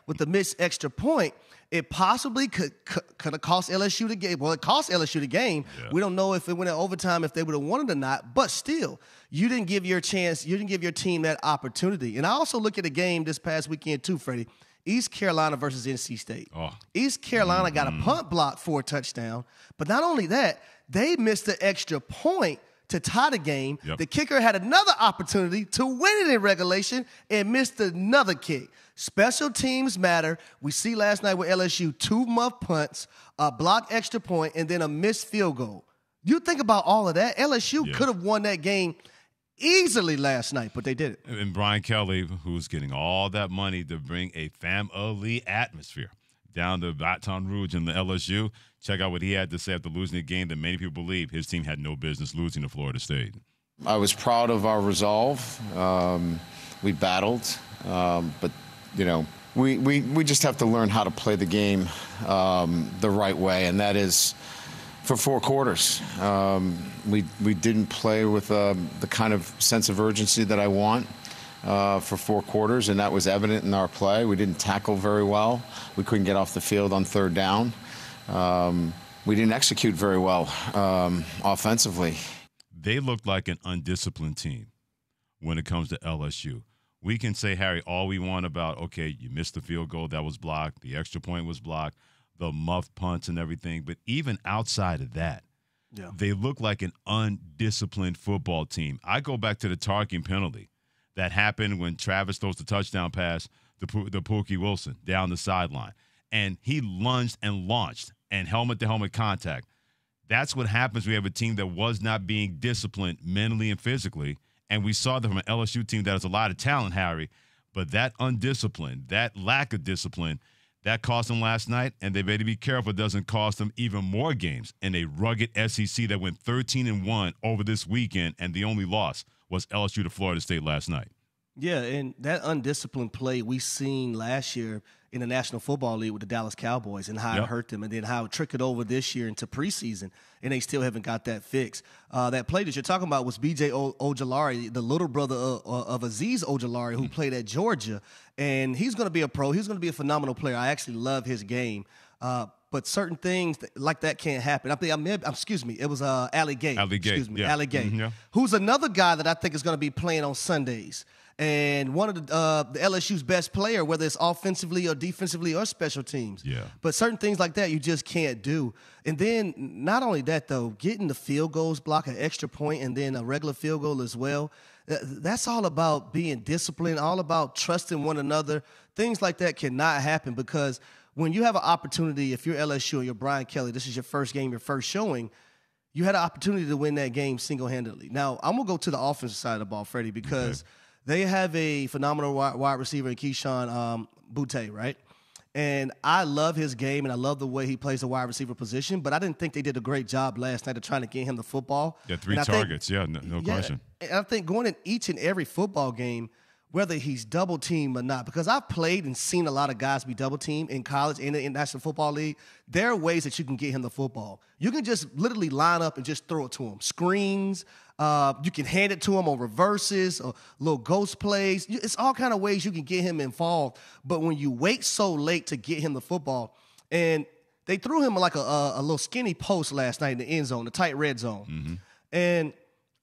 with the missed extra point, it possibly could have cost LSU the game. Well, it cost LSU the game. Yeah. We don't know if it went in overtime, if they would have won it or not. But still, you didn't give your team that opportunity. And I also look at the game this past weekend too, Freddie. East Carolina versus NC State. Oh. East Carolina got a punt block for a touchdown. But not only that, they missed the extra point to tie the game. Yep. The kicker had another opportunity to win it in regulation and missed another kick. Special teams matter. We see last night with LSU 2 muff punts, a blocked extra point, and then a missed field goal. You think about all of that, LSU could have won that game easily last night, but they did it. And Brian Kelly, who's getting all that money to bring a family atmosphere down to Baton Rouge in the LSU. Check out what he had to say after losing a game that many people believe his team had no business losing to Florida State. I was proud of our resolve. We battled, but, you know, we just have to learn how to play the game the right way, and that is for 4 quarters. We didn't play with the kind of sense of urgency that I want for 4 quarters, and that was evident in our play. We didn't tackle very well. We couldn't get off the field on 3rd down. We didn't execute very well offensively. They looked like an undisciplined team when it comes to LSU. We can say, Harry, all we want about, okay, you missed the field goal that was blocked, the extra point was blocked, the muff punts and everything. But even outside of that, they look like an undisciplined football team. I go back to the targeting penalty that happened when Travis throws the touchdown pass to Pookie Wilson down the sideline. And he lunged and launched and helmet-to-helmet contact. That's what happens when we have a team that was not being disciplined mentally and physically. And we saw that from an LSU team that has a lot of talent, Harry. But that undiscipline, that lack of discipline, that cost them last night. And they better be careful it doesn't cost them even more games in a rugged SEC that went 13-1 over this weekend. And the only loss was LSU to Florida State last night. Yeah, and that undisciplined play we seen last year in the National Football League with the Dallas Cowboys and how it hurt them, and then how it trickled over this year into preseason, and they still haven't got that fixed. That play that you're talking about was B.J. Ojulari, the little brother of Azeez Ojulari, who played at Georgia, and he's going to be a pro. He's going to be a phenomenal player. I actually love his game. But certain things like that can't happen. It was Ali Gay. Ali Gay, who's another guy that I think is going to be playing on Sundays. And one of the LSU's best player, whether it's offensively or defensively or special teams. Yeah. But certain things like that you just can't do. And then not only that, though, getting the field goals, block an extra point, and then a regular field goal as well, that's all about being disciplined, all about trusting one another. Things like that cannot happen because when you have an opportunity, if you're LSU or you're Brian Kelly, this is your first game, your first showing, you had an opportunity to win that game single-handedly. Now, I'm going to go to the offensive side of the ball, Freddie, because they have a phenomenal wide receiver in Keyshawn Butte, right? And I love his game, and I love the way he plays the wide receiver position, but I didn't think they did a great job last night of trying to get him the football. Yeah, 3 targets, no question. And I think going in each and every football game, whether he's double-teamed or not, because I've played and seen a lot of guys be double-teamed in college and in the National Football League, there are ways that you can get him the football. You can just literally line up and just throw it to him. Screens, you can hand it to him on reverses or little ghost plays. It's all kind of ways you can get him involved. But when you wait so late to get him the football, and they threw him like a little skinny post last night in the end zone, the tight red zone. And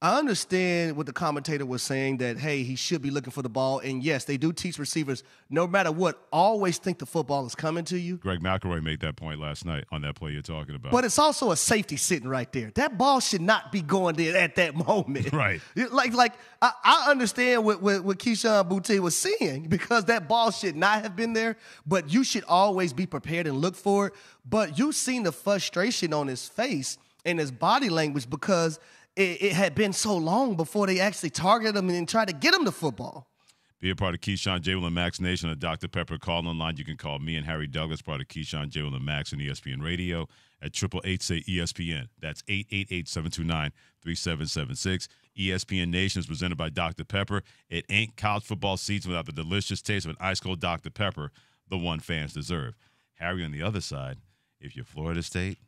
I understand what the commentator was saying that, hey, he should be looking for the ball. And, yes, they do teach receivers, no matter what, always think the football is coming to you. Greg McElroy made that point last night on that play you're talking about. But it's also a safety sitting right there. That ball should not be going there at that moment. Right. I understand what Keyshawn Butte was saying because that ball should not have been there, but you should always be prepared and look for it. But you've seen the frustration on his face and his body language because – it had been so long before they actually targeted him and tried to get him the football. Be a part of Keyshawn, J. Will, and Max Nation on Dr. Pepper call-in line. You can call me and Harry Douglas, part of Keyshawn, J. Will, and Max on ESPN Radio at 888-SAY-ESPN. That's 888-729-3776. ESPN Nation is presented by Dr. Pepper. It ain't college football season without the delicious taste of an ice-cold Dr. Pepper, the one fans deserve. Harry, on the other side, if you're Florida State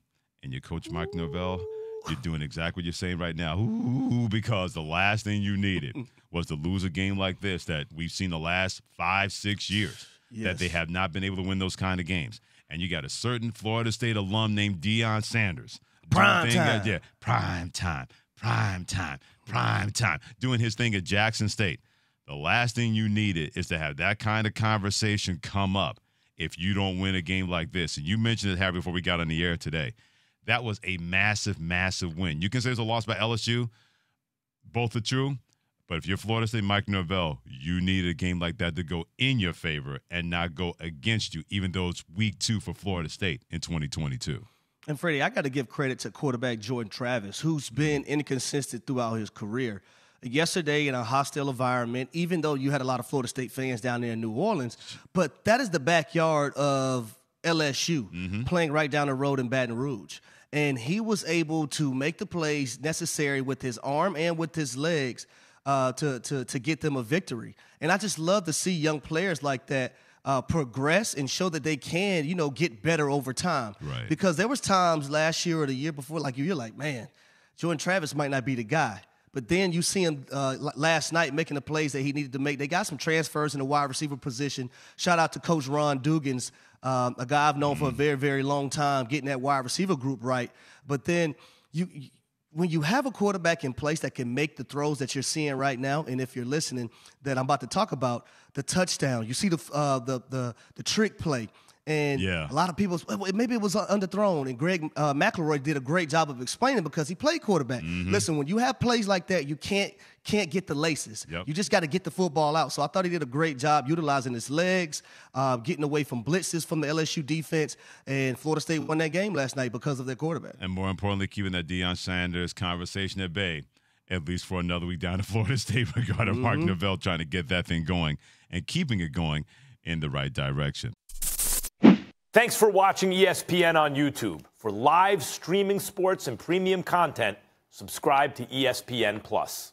and you're Coach Mike Norvell, you're doing exactly what you're saying right now. Ooh, because the last thing you needed was to lose a game like this that we've seen the last 5-6 years. that they have not been able to win those kind of games. And you got a certain Florida State alum named Deion Sanders. Prime time. Yeah, prime time. Doing his thing at Jackson State. The last thing you needed is to have that kind of conversation come up if you don't win a game like this. And you mentioned it, Harry, before we got on the air today. That was a massive, massive win. You can say it's a loss by LSU. Both are true. But if you're Florida State, Mike Norvell, you need a game like that to go in your favor and not go against you, even though it's week 2 for Florida State in 2022. And, Freddie, I got to give credit to quarterback Jordan Travis, who's been inconsistent throughout his career. Yesterday in a hostile environment, even though you had a lot of Florida State fans down there in New Orleans, but that is the backyard of LSU, playing right down the road in Baton Rouge. And he was able to make the plays necessary with his arm and with his legs to get them a victory. And I just love to see young players like that progress and show that they can, get better over time. Right. Because there was times last year or the year before, like you're like, man, Jordan Travis might not be the guy. But then you see him last night making the plays that he needed to make. They got some transfers in the wide receiver position. Shout out to Coach Ron Dugans, a guy I've known for a very, very long time, getting that wide receiver group right. But then when you have a quarterback in place that can make the throws that you're seeing right now, and if you're listening, that I'm about to talk about, the touchdown, you see the trick play. And a lot of people, maybe it was underthrown, and Greg McElroy did a great job of explaining because he played quarterback. Listen, when you have plays like that, you can't get the laces. You just got to get the football out. So I thought he did a great job utilizing his legs, getting away from blitzes from the LSU defense, and Florida State won that game last night because of their quarterback. And more importantly, keeping that Deion Sanders conversation at bay, at least for another week down to Florida State regarding Mark Norvell trying to get that thing going and keeping it going in the right direction. Thanks for watching ESPN on YouTube. For live streaming sports and premium content, subscribe to ESPN+.